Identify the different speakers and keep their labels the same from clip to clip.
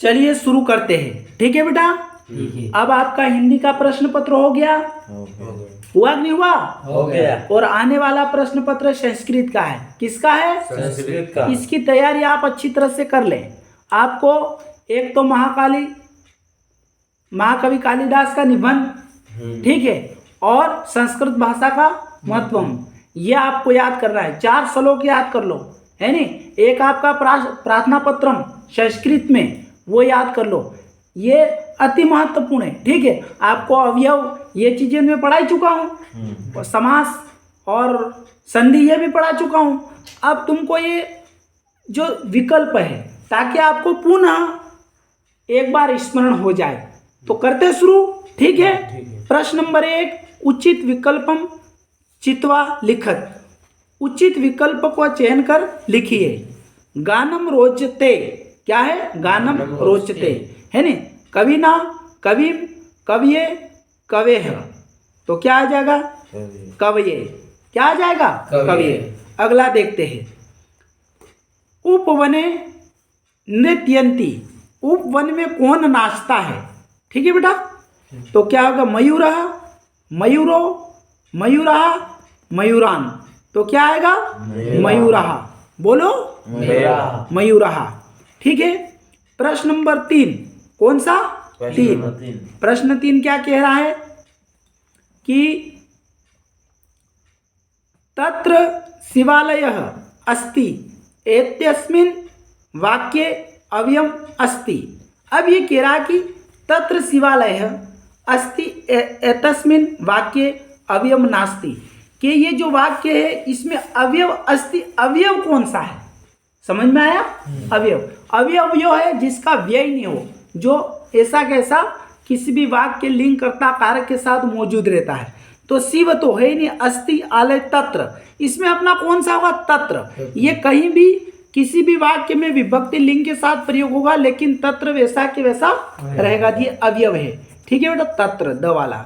Speaker 1: चलिए शुरू करते हैं। ठीक है बेटा,
Speaker 2: ठीक है।
Speaker 1: अब आपका हिंदी का प्रश्न पत्र हो गया, हुआ कि नहीं हुआ?
Speaker 2: हो गया।
Speaker 1: और आने वाला प्रश्न पत्र संस्कृत का है। किसका है?
Speaker 2: संस्कृत का।
Speaker 1: इसकी तैयारी आप अच्छी तरह से कर लें। आपको एक तो महाकवि कालिदास का निबंध, ठीक है, और संस्कृत भाषा का महत्वम, ये आपको याद करना है। 4 श्लोक याद कर लो, है नी। एक आपका प्रार्थना पत्रम संस्कृत में, वो याद कर लो, ये अति महत्वपूर्ण है। ठीक है, आपको अवयव ये चीजें मैं पढ़ा ही चुका हूँ, समास और संधि ये भी पढ़ा चुका हूँ। अब तुमको ये जो विकल्प है, ताकि आपको पुनः एक बार स्मरण हो जाए, तो करते शुरू। ठीक है, प्रश्न नंबर 1, उचित विकल्पम चित्वा लिखत। उचित विकल्प को चयन कर लिखिए। गानम रोचते, क्या है? गानम रोचते, है नी। कविना, कविम, कविये, कवेह, तो क्या आ जाएगा? कवये। क्या आ जाएगा? कविये। अगला देखते हैं। उपवने नृत्यंती, उपवन में कौन नाचता है? ठीक है बेटा, तो क्या होगा? मयूरः, मयूरो, मयूरः, मयूरान, तो क्या आएगा? मयूरः। बोलो, मयूरः। ठीक है, प्रश्न नंबर 3, कौन सा? 3। प्रश्न 3 क्या कह रहा है कि तत्र शिवालयः अस्ति एतस्मिन् वाक्ये अव्ययम् अस्ति। अब ये कह रहा है कि तत्र शिवालयः अस्ति एतस्मिन् वाक्ये अव्ययम् नास्ति, कि ये जो वाक्य है इसमें अवयव अस्ति, अवयव कौन सा है? समझ में आया? अवयव, अवयव वो है जिसका व्यय नहीं हो, जो ऐसा कैसा किसी भी वाक्य के लिंग कर्ता कारक के साथ मौजूद रहता है। तो शिव तो है ही नहीं, अस्ति आलय तत्र, इसमें अपना कौन सा होगा? तत्र। ये कहीं भी किसी भी वाक्य में विभक्ति लिंग के साथ प्रयोग होगा, लेकिन तत्र वैसा के वैसा रहेगा, ये अवयव है। ठीक है बेटा, तत्र द वाला।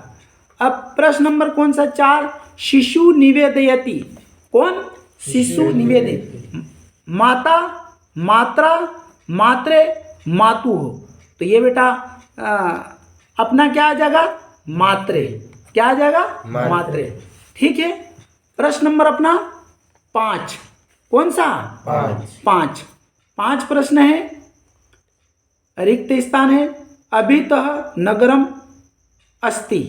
Speaker 1: अब प्रश्न नंबर कौन सा? 4, शिशु निवेदयति। कौन? शिशु निवेदित। माता, मात्रा, मात्रे, मातु हो, तो ये बेटा अपना क्या आ जाएगा? मात्रे। क्या आ जाएगा? मात्रे। ठीक है, प्रश्न नंबर अपना 5, कौन सा? 5 प्रश्न है, रिक्त स्थान है। अभितः नगरम अस्ति,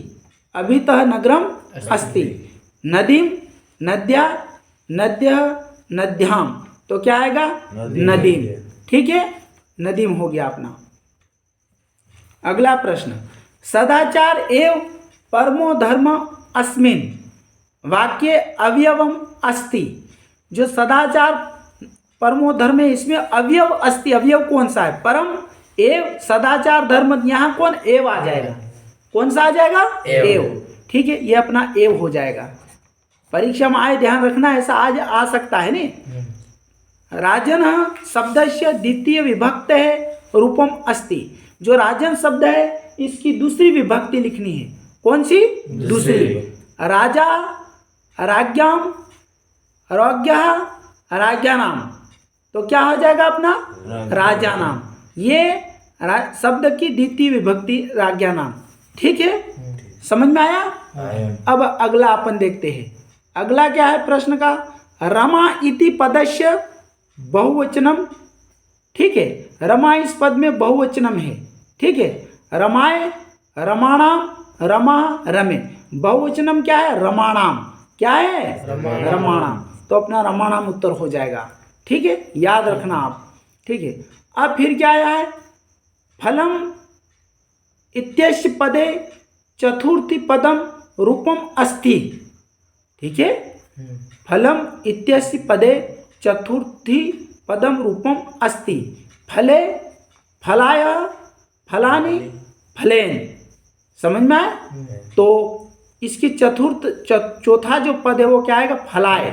Speaker 1: अभितः नगरम अस्ति, नदीम, नद्या, नद्यः, नद्याम, तो क्या आएगा? नदीम। ठीक है, नदीम हो गया अपना। अगला प्रश्न, सदाचार एव परमो धर्म अस्मिन् वाक्ये अवयवम अस्ति। जो सदाचार परमो धर्म है, इसमें अवयव अस्ति, अवयव कौन सा है? परम एव सदाचार धर्म, यहाँ कौन? एव आ जाएगा। कौन सा आ जाएगा? एव। ठीक है, ये अपना एव हो जाएगा। परीक्षा में आए, ध्यान रखना, ऐसा आज आ सकता है नहीं। राजन शब्दस्य द्वितीय विभक्त है रूपम अस्ति। जो राजन शब्द है इसकी दूसरी विभक्ति लिखनी है। कौन सी? दूसरी। राजा, राज्ञाम, राज्ञः, राज्ञानाम, तो क्या हो जाएगा अपना? राजा नाम। ये शब्द की द्वितीय विभक्ति राज्ञानाम। ठीक है, समझ में आया? अब अगला अपन देखते हैं। अगला क्या है प्रश्न का? रमा इति पदस्य बहुवचनम। ठीक है, रमा इस पद में बहुवचनम है। ठीक है, रमाए, रमाणाम, रमा, रमे। बहुवचनम क्या है? रमाणाम। क्या है? रमाणाम। तो अपना रमाणाम उत्तर हो जाएगा। ठीक है, याद रखना आप। ठीक है, अब फिर क्या आया है? फलम इत्यस्य पदे चतुर्थी पदम रूपम अस्ति। ठीक है, फलम इत्यस्य पदे चतुर्थी पदम रूपम अस्ति। फले, फलाय, फलानि, फलेन। समझ में आया? तो इसकी चौथा जो पद है वो क्या आएगा? फलाय।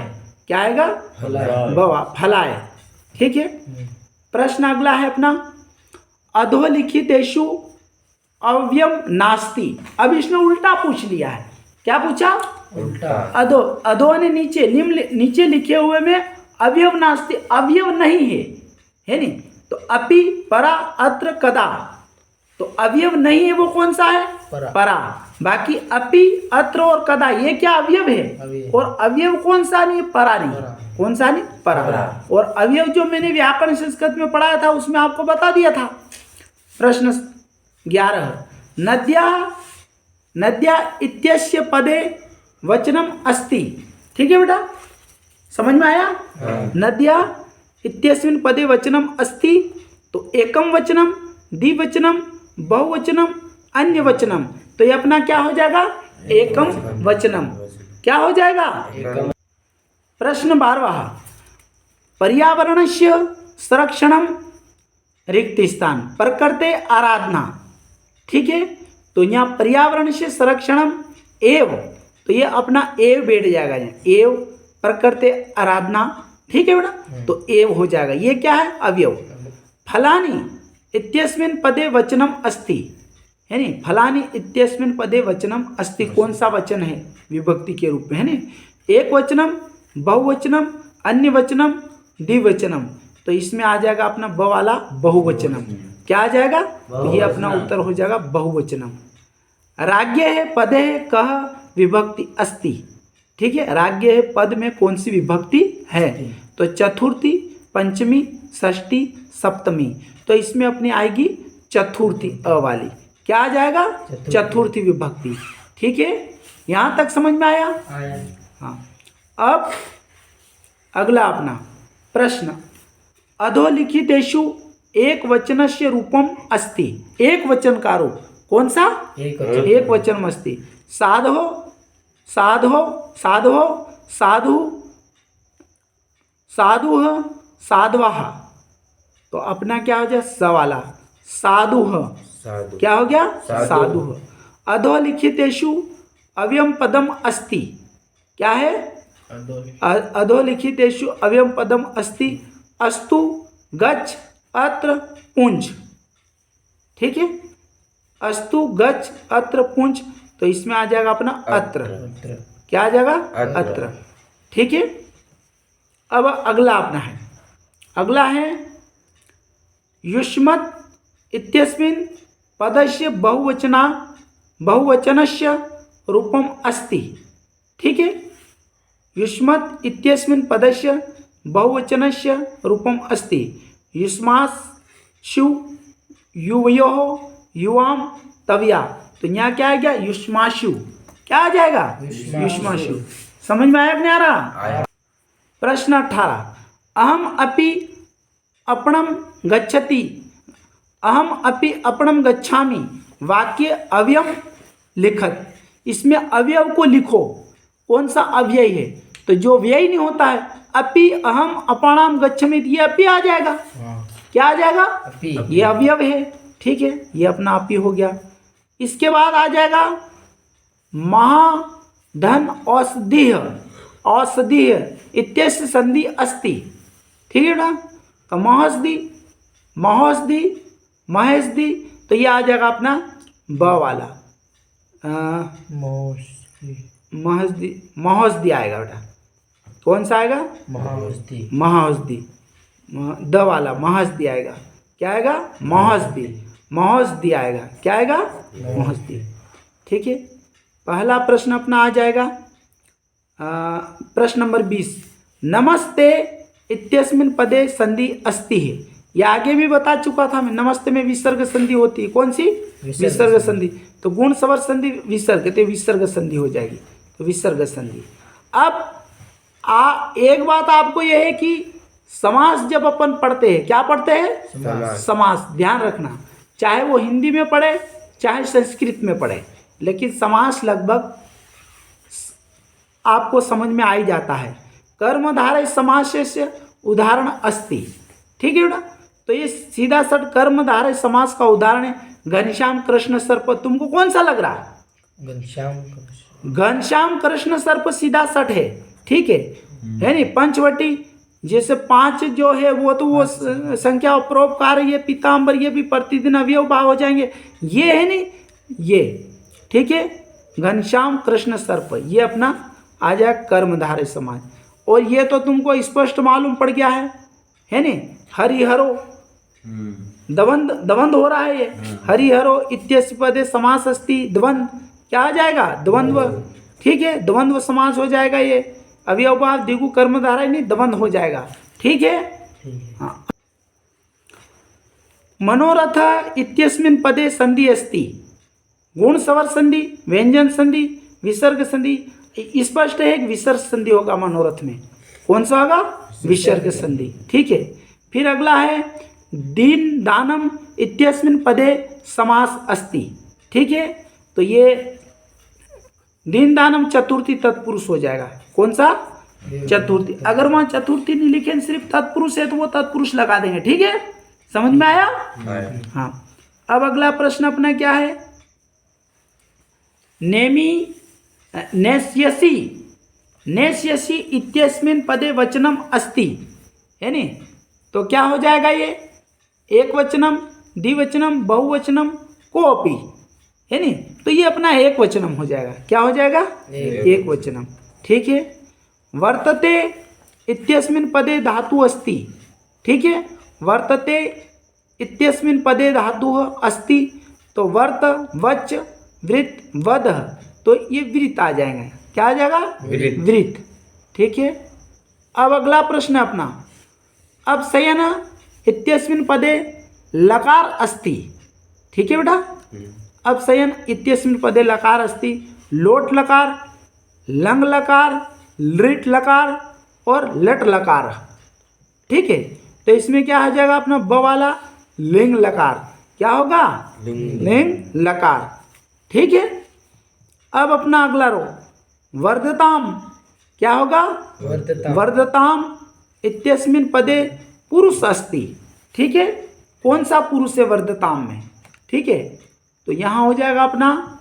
Speaker 1: क्या आएगा? बाबा, फलाय। ठीक है, प्रश्न अगला है अपना, अधोलिखितेषु अव्ययम नास्ति। अब इसने उल्टा पूछ लिया है। क्या पूछा?
Speaker 2: उल्टा।
Speaker 1: अधो ने नीचे, नीचे लिखे हुए में अवयव नास्ति, अवयव नहीं है, है नहीं। तो अपि, परा, अत्र, कदा। तो अवयव नहीं है वो कौन सा है?
Speaker 2: परा।
Speaker 1: परा। बाकी अपि, अत्र और कदा ये क्या अवयव है?
Speaker 2: अवयव।
Speaker 1: और अवयव कौन सा नहीं? परा नहीं।
Speaker 2: परा।
Speaker 1: कौन सा नहीं? परा।
Speaker 2: परा।
Speaker 1: और अवयव जो मैंने व्याकरण संस्कृत में पढ़ाया था उसमें आपको बता दिया था। प्रश्न 11, नद्या इत्यस्य पदे वचनम अस्ति। ठीक है बेटा, समझ में आया? नद्या इत्यस्मिन् पदे वचनम अस्ति। तो एकम वचनम, द्विवचनम, बहुवचनम, अन्य वचनम। तो ये अपना क्या हो जाएगा? एकम वचनम। क्या हो जाएगा? प्रश्न 12, पर्यावरणस्य संरक्षणम रिक्त स्थान प्रकृते आराधना। ठीक है, तो यहाँ पर्यावरण से संरक्षणम एव, तो ये अपना एव बैठ जाएगा यहाँ, एव प्रकृते आराधना। ठीक है बेटा, तो एव हो जाएगा। ये क्या है? अवयव। फलानी इत्यस्मिन् पदे वचनम अस्ति, है नी? फलानी इत्यस्मिन् पदे वचनम अस्ति कौन सा वचन है? विभक्ति के रूप में, है नी? एक वचनम, बहुवचनम, अन्य वचनम, द्विवचनम। तो इसमें आ जाएगा अपना ब वाला बहुवचनम। क्या आ जाएगा? तो ये अपना उत्तर हो जाएगा बहुवचनम। राज्ञ है, पद है, कह विभक्ति अस्ति। ठीक है, राज्ञ है पद में कौन सी विभक्ति है? तो चतुर्थी, पंचमी, षष्ठी, सप्तमी। तो इसमें अपनी आएगी चतुर्थी अ वाली। क्या आ जाएगा? चतुर्थी विभक्ति। ठीक है, यहाँ तक समझ में आया? हाँ। अब अगला अपना प्रश्न, अधोलिखितेषु एक वचनस्य रूपम अस्ति। एक वचन का रूप कौन सा? एक वचन अस्ति। साधो, साधो, साधो, साधु, साधुः, साध्वः। तो अपना क्या हो जाए? स वाला साधुः। क्या हो गया? साधुः। अधोलिखितेषु अव्ययम पदम अस्ति। क्या है? अधोलिखितेषु अव्ययम पदम अस्ति। अस्तु, गच्छ, अत्र, पुंज। ठीक है, अस्तु, गच्छ, अत्र, पुंज। तो इसमें आ जाएगा अपना अत्र। क्या आ जाएगा? अत्र। ठीक है, अब अगला अपना है, अगला है युष्मत् इत्यस्मिन् पदस्य बहुवचनस्य रूपम अस्ति। ठीक है, युष्मत् इत्यस्मिन् पदस्य बहुवचनस्य रूपम अस्ति। युष्मासु, युवयोः, युवाम, तव्या। तो यहाँ क्या आ गया? युष्मासु। क्या आ जाएगा? युष्मासु। समझ में आया कि नहीं आ रहा? प्रश्न 18, अहम अपि अपणम गच्छति, अहम अपि अपणम गच्छामि। वाक्य अव्यय लिखत। इसमें अवयव को लिखो, कौन सा अव्यय है? तो जो व्यय नहीं होता है, अपि, अहम, अपणाम, गच्छामि, ये अपि आ जाएगा। क्या आ जाएगा? ये अवयव है। ठीक है, ये अपना अपि हो गया। इसके बाद आ जाएगा महा, धन, औषधि, औषधि इत्यस्य संधि अस्ति। ठीक है ना, तो महौषधि, महौषधि, महेशधि। तो ये आ जाएगा अपना ब वाला महौषधि, महौषधि आएगा बेटा। कौन सा आएगा? महौषधि। महौषधि, द वाला महौषधि आएगा। क्या आएगा? महौषधि। महौषधि आएगा। क्या आएगा? महौषधि। ठीक है, पहला प्रश्न अपना आ जाएगा प्रश्न नंबर 20, नमस्ते इत्यस्मिन् पदे संधि अस्ति है। ये आगे भी बता चुका था मैं, नमस्ते में विसर्ग संधि होती है। कौन सी? विसर्ग संधि। तो गुण सवर संधि विसर्ग, तो विसर्ग संधि हो जाएगी। तो विसर्ग संधि। अब एक बात आपको यह है कि समास जब अपन पढ़ते हैं, क्या पढ़ते हैं? समास। ध्यान रखना, चाहे वो हिंदी में पढ़े चाहे संस्कृत में पढ़े, लेकिन समास लगभग आपको समझ में आ ही जाता है। कर्मधारय समासस्य उदाहरण अस्ति। ठीक है बेटा, तो ये सीधा सट कर्मधारय समास का उदाहरण है। घनश्याम कृष्ण सर्प। तुमको कौन सा लग रहा है? घनश्याम कृष्ण सर्प सीधा सट है। ठीक है नहीं? पंचवटी जैसे 5 जो है वो तो वो संख्या परोपकार, ये पीताम्बर, ये भी प्रतिदिन अवयव भाव हो जाएंगे। ये है नहीं, ये ठीक है। घनश्याम कृष्ण सर्प ये अपना आ जाए कर्मधारय समास। और ये तो तुमको स्पष्ट मालूम पड़ गया है नहीं? हरिहरो द्वंद्व द्वंद्व हो रहा है ये। हरिहरो इत्यस्य पदे समास अस्ति द्वंद्व, क्या आ जाएगा? द्वंद्व। ठीक है, द्वंद्व समास हो जाएगा ये। अवयवभाव द्विगु कर्मधारय नहीं, द्वंद्व हो जाएगा। ठीक है। हाँ। मनोरथ इत्यस्मिन् पदे संधि अस्ति, गुण स्वर संधि, व्यंजन संधि, विसर्ग संधि। स्पष्ट है कि विसर्ग संधि होगा मनोरथ में। कौन सा होगा? विसर्ग संधि। ठीक है। फिर अगला है दीन दानम इत्यस्मिन् पदे समास अस्ति। ठीक है, तो ये दीन दानम चतुर्थी तत्पुरुष हो जाएगा। कौन सा? चतुर्थी। अगर वहां चतुर्थी नहीं लिखे, सिर्फ तत्पुरुष है, तो वो तत्पुरुष लगा देंगे। ठीक है, समझ में आया? हाँ। अब अगला प्रश्न अपना क्या है? नेमी नेस्यसि नेस्यसि इत्यस्मिन् पदे वचनम अस्ति, है नी? तो क्या हो जाएगा ये? एक वचनम, द्विवचनम, बहुवचनम, कोपी, है नी? तो ये अपना एक वचनम हो जाएगा। क्या हो जाएगा? एक वचनम। ठीक है। वर्तते इत्यस्मिन् पदे धातु अस्ति। ठीक है, वर्तते इत्यस्मिन् पदे धातु अस्ति, तो वर्त, वच, वृत, वध, तो ये वृत आ जाएंगे। क्या आ जाएगा? वृत। ठीक है। अब अगला प्रश्न है अपना, अब शयन इत्यस्मिन् पदे लकार अस्ति। ठीक है बेटा, अब शयन इत्यस्मिन् पदे लकार अस्ति, लोट लकार, लंग लकार, लृट लकार और लट लकार। ठीक है, तो इसमें क्या आ जाएगा अपना? ब वाला लिंग लकार। क्या होगा? लिंग लकार। ठीक है। अब अपना अगला रो वर्धताम, क्या होगा? वर्धताम इत्यस्मिन् पदे पुरुष अस्ति। ठीक है, कौन सा पुरुष है वर्धताम में? ठीक है, तो यहाँ हो जाएगा अपना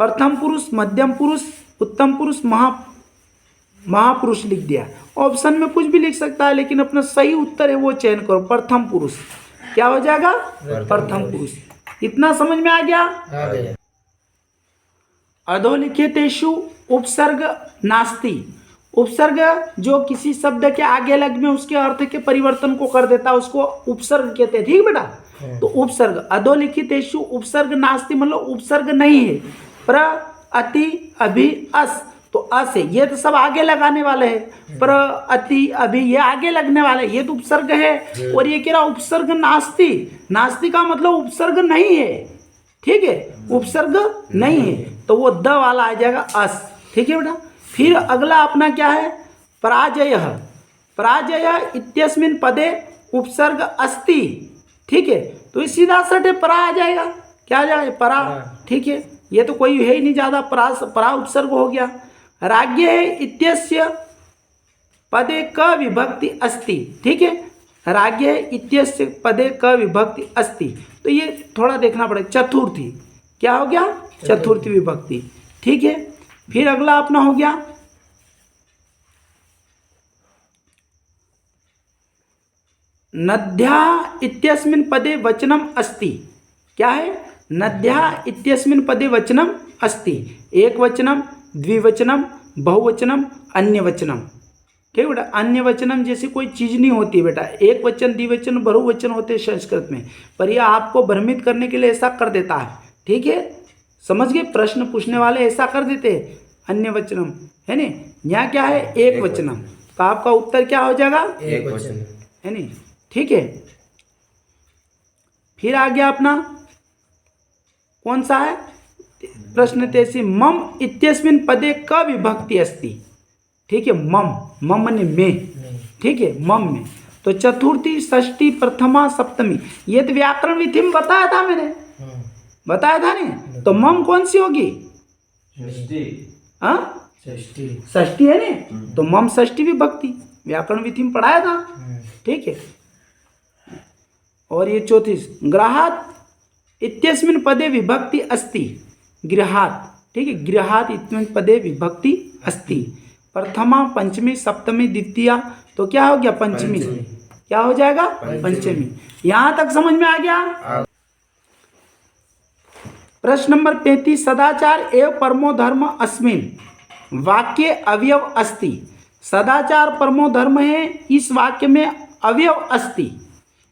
Speaker 1: प्रथम पुरुष, मध्यम पुरुष, उत्तम पुरुष, महापुरुष लिख दिया। ऑप्शन में कुछ भी लिख सकता है, लेकिन अपना सही उत्तर है वो चयन करो। प्रथम पुरुष क्या हो जाएगा? प्रथम पुरुष। इतना समझ में आ गया? अधोलिखितेषु उपसर्ग नास्ति। उपसर्ग जो किसी शब्द के आगे लग में उसके अर्थ के परिवर्तन को कर देता है, उसको उपसर्ग कहते हैं। ठीक बेटा? तो उपसर्ग, अधोलिखितेषु उपसर्ग नास्ति मतलब उपसर्ग नहीं है। प्र, अति, अभि, अस, तो अस है, ये तो सब आगे लगाने वाले हैं। प्र, अति, अभि, ये आगे लगने वाले, ये तो उपसर्ग है। और ये कह रहा उपसर्ग नास्ति। नास्ति का मतलब उपसर्ग नहीं है। ठीक है, उपसर्ग नहीं है, तो वो द वाला आ जाएगा अस। ठीक है बेटा? फिर अगला अपना क्या है? पराजय। पराजय इत्यस्मिन् पदे उपसर्ग अस्ति। ठीक है, तो ये सीधा सटे परा आ जाएगा। क्या आ जाएगा? परा। ठीक है, ये तो कोई है ही नहीं ज़्यादा, परा उपसर्ग हो गया। राज्ञ इत्यस्य पदे क विभक्ति अस्ति। ठीक है, राज्ञ इत्यस्य पदे क विभक्ति अस्ति, तो ये थोड़ा देखना पड़ेगा। चतुर्थी, क्या हो गया? चतुर्थी विभक्ति। ठीक है। फिर अगला अपना हो गया नद्या इत्यस्मिन् पदे वचनम अस्ति। क्या है? नद्या इत्यस्मिन् पदे वचनम अस्ति। एक वचनम, द्विवचनम, बहुवचनम, अन्य वचनम। ठीक बेटा? अन्य वचनम जैसी कोई चीज़ नहीं होती बेटा। एक वचन, द्विवचन, बहुवचन होते हैं संस्कृत में, पर यह आपको भ्रमित करने के लिए ऐसा कर देता है। ठीक है, समझ गए? प्रश्न पूछने वाले ऐसा कर देते हैं, अन्य वचनम, है नी? यहाँ क्या है? एक वचनम, तो आपका उत्तर क्या हो जाएगा? एक वचन, है नी? ठीक है। फिर आ गया अपना कौन सा है प्रश्न? तेसी मम इत्यस्मिन् पदे क विभक्ति अस्ति। ठीक है, मम माने में। ठीक है, मम में, तो चतुर्थी, षष्ठी, प्रथमा, सप्तमी, ये तो व्याकरण विधि में बताया था मैंने, बताया था नहीं? तो मम कौन सी होगी? षष्ठी है नी? तो मम षष्ठी विभक्ति, व्याकरण विधि में पढ़ाया था। ठीक है। और ये चौथी गृहात इत्यस्मिन् पदे विभक्ति अस्ति। गृहात, ठीक है, गृहात इत्यस्मिन् पदे विभक्ति अस्ति। प्रथमा, पंचमी, सप्तमी, द्वितीया, तो क्या हो गया? पंचमी। क्या हो जाएगा? पंचमी। यहां तक समझ में आ गया? प्रश्न नंबर 35, सदाचार एवं परमो धर्म अस्मिन् वाक्य अवयव अस्ति। सदाचार परमो धर्म है, इस वाक्य में अवयव अस्ति।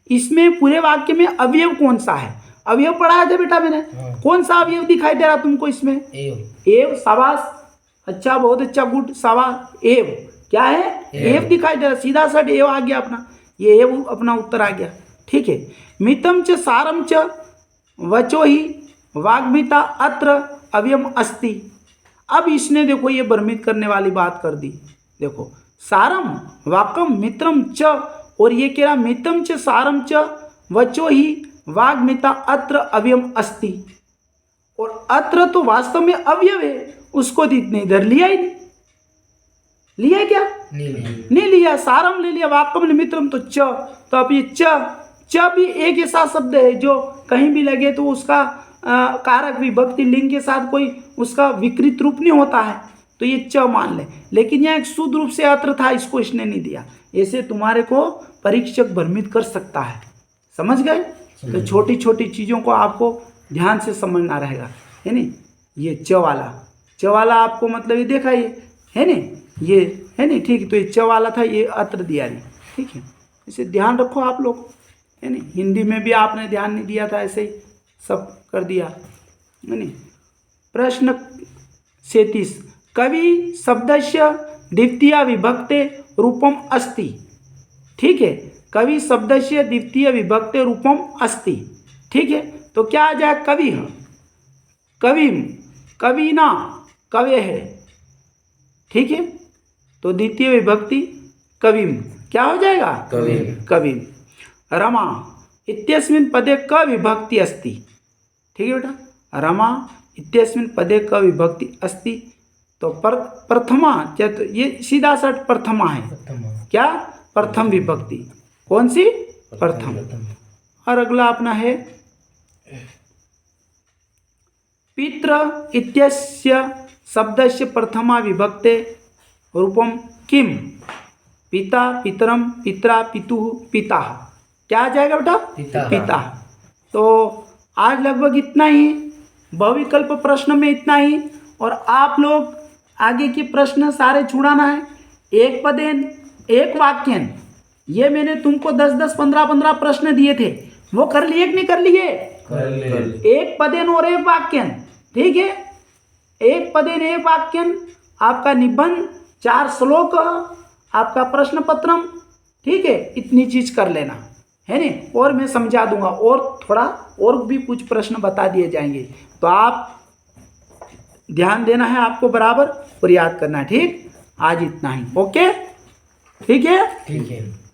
Speaker 1: इसमें पूरे वाक्य में अवयव कौन सा है? अवयव पढ़ाया था बेटा मैंने।
Speaker 2: हाँ।
Speaker 1: कौन सा अवयव दिखाई दे रहा तुमको इसमें?
Speaker 2: एव।
Speaker 1: एव, शाबाश, अच्छा, बहुत अच्छा, गुड, शाबाश। एव क्या है? एव दिखाई दे रहा, सीधा सट एव आ गया अपना, ये एव अपना उत्तर आ गया। ठीक है। मितम च सारम च वचो ही वाग्मिता अत्र अवयम अस्ति। अब इसने देखो ये भ्रमित करने वाली बात कर दी। देखो सारम वाकम मित्रम च, और ये कह रहा मितम च सारम च वचो ही वाग्मिता अत्र अवयम अस्ति, और अत्र तो वास्तव में अवयव है, उसको ने इधर लिया ही नहीं। लिया क्या? नहीं लिया। सारम ले लिया, वाकम मित्रम तो च, तो अब ये च भी एक ऐसा शब्द है जो कहीं भी लगे तो उसका कारक विभक्ति लिंग के साथ कोई उसका विकृत रूप नहीं होता है, तो ये च मान ले। लेकिन यह एक शुद्ध रूप से अत्र था, इसको इसने नहीं दिया। ऐसे तुम्हारे को परीक्षक भ्रमित कर सकता है। समझ गए? तो छोटी छोटी चीज़ों को आपको ध्यान से समझना रहेगा, है नहीं? ये च वाला आपको मतलब ये देखा, ये है नहीं, ये है नहीं, ठीक है। तो ये च वाला था, ये अत्र दिया नहीं, ठीक है। इसे ध्यान रखो आप लोग, है नहीं? हिंदी में भी आपने ध्यान नहीं दिया था, ऐसे ही सब कर दिया, है नहीं? प्रश्न 37, कवि शब्दस्य द्वितीय विभक्ते रूपम अस्ति। ठीक है, कवि शब्दस्य द्वितीय विभक्ते रूपम अस्ति। ठीक है, तो क्या आ जाए? कवि, कविम, कविना, कवे है। ठीक है, तो द्वितीय विभक्ति कविम क्या हो जाएगा?
Speaker 2: कविम।
Speaker 1: कविम। रमा इत्यस्मिन् पदे क विभक्ति अस्ति। ठीक है बेटा, रमा इत्यस्मिन् पदे क विभक्ति अस्ति, तो प्रथमा, तो ये सीधा सट प्रथमा है। क्या? प्रथम विभक्ति। कौन सी? प्रथम। और अगला अपना है पित्र इत्यस्य शब्दस्य प्रथमा विभक्ते रूपम किम? पिता, पितरम, पित्रा, पितुः, पिता। क्या आ जाएगा बेटा? पिता। तो आज लगभग इतना ही, बहुविकल्प प्रश्न में इतना ही। और आप लोग आगे के प्रश्न सारे छुड़ाना है। एक पदेन एक वाक्यन, ये मैंने तुमको 10-10, 15-15 प्रश्न दिए थे, वो कर लिए कि नहीं कर लिए? एक पदेन और एक वाक्यन। ठीक है, एक पदेन एक वाक्यन, आपका निबंध, 4 श्लोक, आपका प्रश्न पत्रम। ठीक है, इतनी चीज कर लेना, है नहीं? और मैं समझा दूंगा, और थोड़ा और भी कुछ प्रश्न बता दिए जाएंगे, तो आप ध्यान देना है आपको बराबर और याद करना है। ठीक, आज इतना ही। ओके, ठीक है।